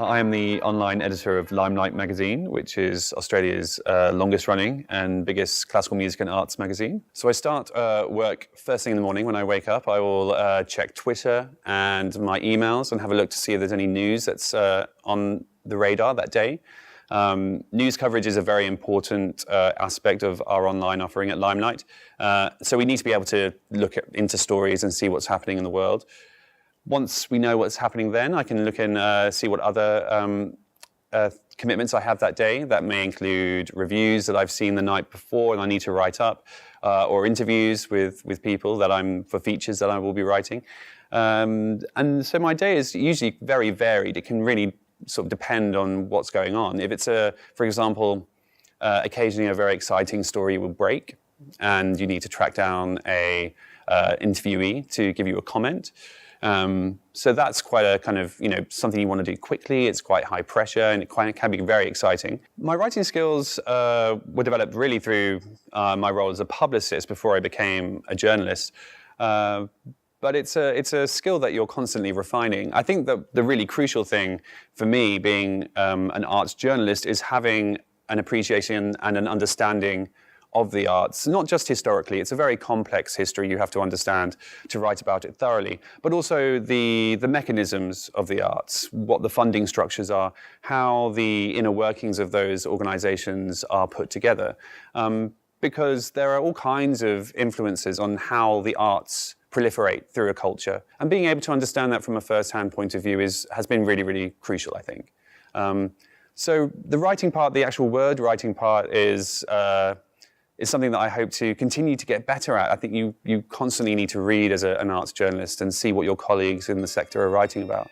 I am the online editor of Limelight Magazine, which is Australia's longest running and biggest classical music and arts magazine. So I start work first thing in the morning when I wake up. I will check Twitter and my emails and have a look to see if there's any news that's on the radar that day. News coverage is a very important aspect of our online offering at Limelight. So we need to be able to look into stories and see what's happening in the world. Once we know what's happening then, I can look and see what other commitments I have that day. That may include reviews that I've seen the night before and I need to write up, or interviews with people for features that I will be writing. And so my day is usually very varied. It can really sort of depend on what's going on. If it's, for example, occasionally a very exciting story will break and you need to track down a interviewee to give you a comment. So that's quite a kind of, something you want to do quickly. It's quite high pressure and it can be very exciting. My writing skills were developed really through my role as a publicist before I became a journalist. But it's a skill that you're constantly refining. I think that the really crucial thing for me being an arts journalist is having an appreciation and an understanding of the arts, not just historically. It's a very complex history you have to understand to write about it thoroughly, but also the mechanisms of the arts, what the funding structures are, how the inner workings of those organizations are put together. Because there are all kinds of influences on how the arts proliferate through a culture. And being able to understand that from a first-hand point of view has been really, really crucial, I think. So the writing part, the actual word writing part is something that I hope to continue to get better at. I think you constantly need to read as an arts journalist and see what your colleagues in the sector are writing about.